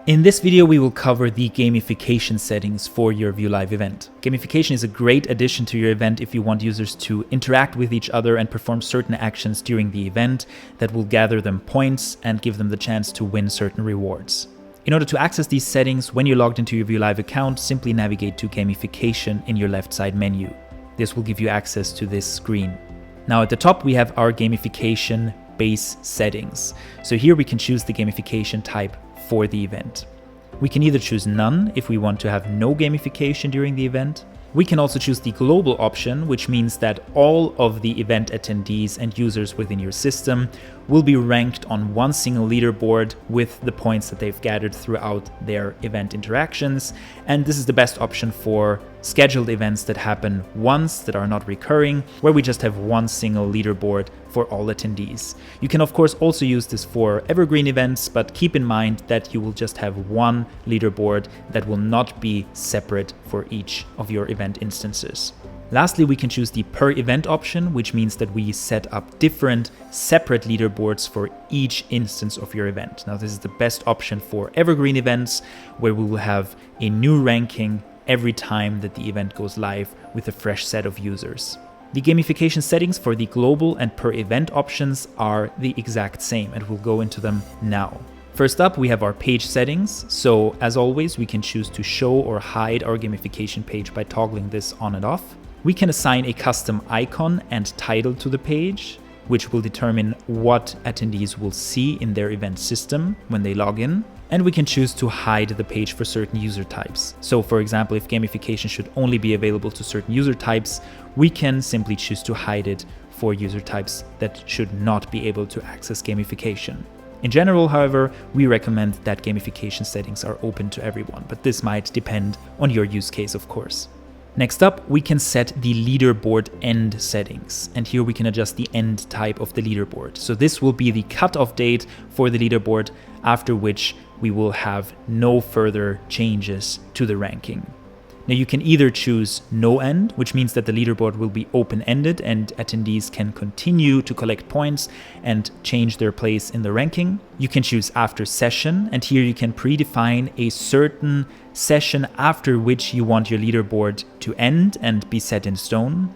In this video, we will cover the gamification settings for your VuLive event. Gamification is a great addition to your event if you want users to interact with each other and perform certain actions during the event that will gather them points and give them the chance to win certain rewards. In order to access these settings, when you're logged into your VuLive account, simply navigate to Gamification in your left side menu. This will give you access to this screen. Now at the top, we have our gamification base settings. So here we can choose the gamification type for the event. We can either choose none if we want to have no gamification during the event. We can also choose the global option, which means that all of the event attendees and users within your system will be ranked on one single leaderboard with the points that they've gathered throughout their event interactions. And this is the best option for scheduled events that happen once, that are not recurring, where we just have one single leaderboard for all attendees. You can of course also use this for evergreen events, but keep in mind that you will just have one leaderboard that will not be separate for each of your event instances. Lastly, we can choose the per event option, which means that we set up different separate leaderboards for each instance of your event. Now, this is the best option for evergreen events, where we will have a new ranking every time that the event goes live with a fresh set of users. The gamification settings for the global and per event options are the exact same, and we'll go into them now. First up, we have our page settings. So as always, we can choose to show or hide our gamification page by toggling this on and off. We can assign a custom icon and title to the page, which will determine what attendees will see in their event system when they log in. And we can choose to hide the page for certain user types. So for example, if gamification should only be available to certain user types, we can simply choose to hide it for user types that should not be able to access gamification. In general, however, we recommend that gamification settings are open to everyone, but this might depend on your use case, of course. Next up, we can set the leaderboard end settings, and here we can adjust the end type of the leaderboard. So this will be the cutoff date for the leaderboard, after which we will have no further changes to the ranking. Now you can either choose no end, which means that the leaderboard will be open-ended and attendees can continue to collect points and change their place in the ranking. You can choose after session, and here you can predefine a certain session after which you want your leaderboard to end and be set in stone.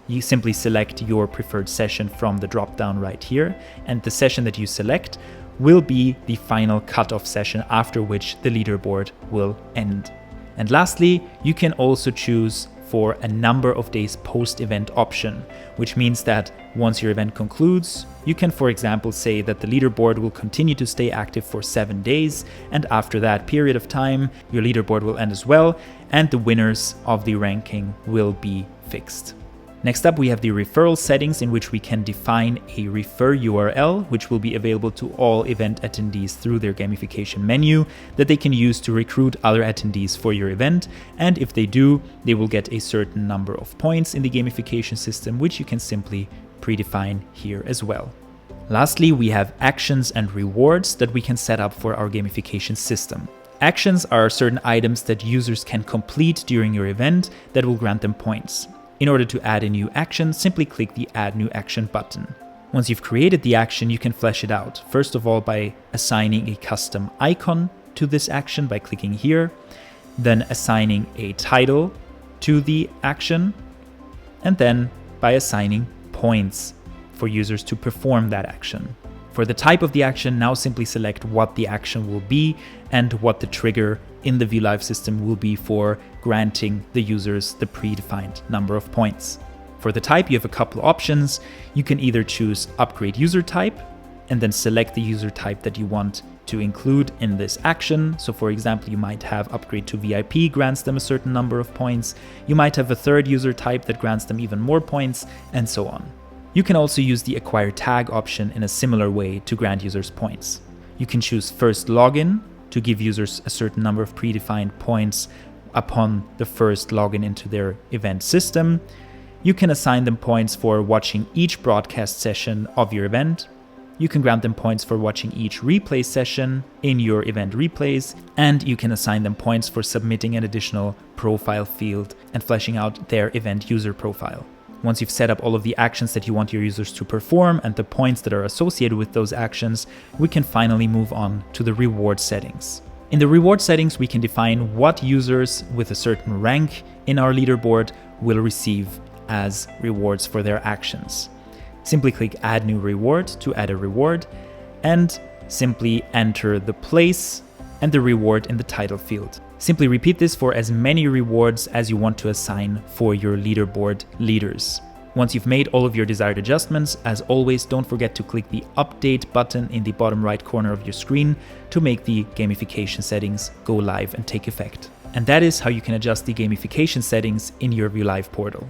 You simply select your preferred session from the drop-down right here, and the session that you select will be the final cutoff session after which the leaderboard will end. And lastly, you can also choose for a number of days post-event option, which means that once your event concludes, you can, for example, say that the leaderboard will continue to stay active for 7 days, and after that period of time, your leaderboard will end as well, and the winners of the ranking will be fixed. Next up, we have the referral settings, in which we can define a refer URL, which will be available to all event attendees through their gamification menu that they can use to recruit other attendees for your event. And if they do, they will get a certain number of points in the gamification system, which you can simply predefine here as well. Lastly, we have actions and rewards that we can set up for our gamification system. Actions are certain items that users can complete during your event that will grant them points. In order to add a new action, simply click the Add New Action button. Once you've created the action, you can flesh it out. First of all, by assigning a custom icon to this action by clicking here, then assigning a title to the action, and then by assigning points for users to perform that action. For the type of the action, now simply select what the action will be and what the trigger in the VuLive system will be for granting the users the predefined number of points. For the type, you have a couple options. You can either choose Upgrade User Type and then select the user type that you want to include in this action. So for example, you might have Upgrade to VIP grants them a certain number of points. You might have a third user type that grants them even more points, and so on. You can also use the Acquire Tag option in a similar way to grant users points. You can choose First Login to give users a certain number of predefined points upon the first login into their event system. You can assign them points for watching each broadcast session of your event. You can grant them points for watching each replay session in your event replays, and you can assign them points for submitting an additional profile field and fleshing out their event user profile. Once you've set up all of the actions that you want your users to perform and the points that are associated with those actions, we can finally move on to the reward settings. In the reward settings, we can define what users with a certain rank in our leaderboard will receive as rewards for their actions. Simply click Add New Reward to add a reward, and simply enter the place and the reward in the title field. Simply repeat this for as many rewards as you want to assign for your leaderboard leaders. Once you've made all of your desired adjustments, as always, don't forget to click the Update button in the bottom right corner of your screen to make the gamification settings go live and take effect. And that is how you can adjust the gamification settings in your VuLive portal.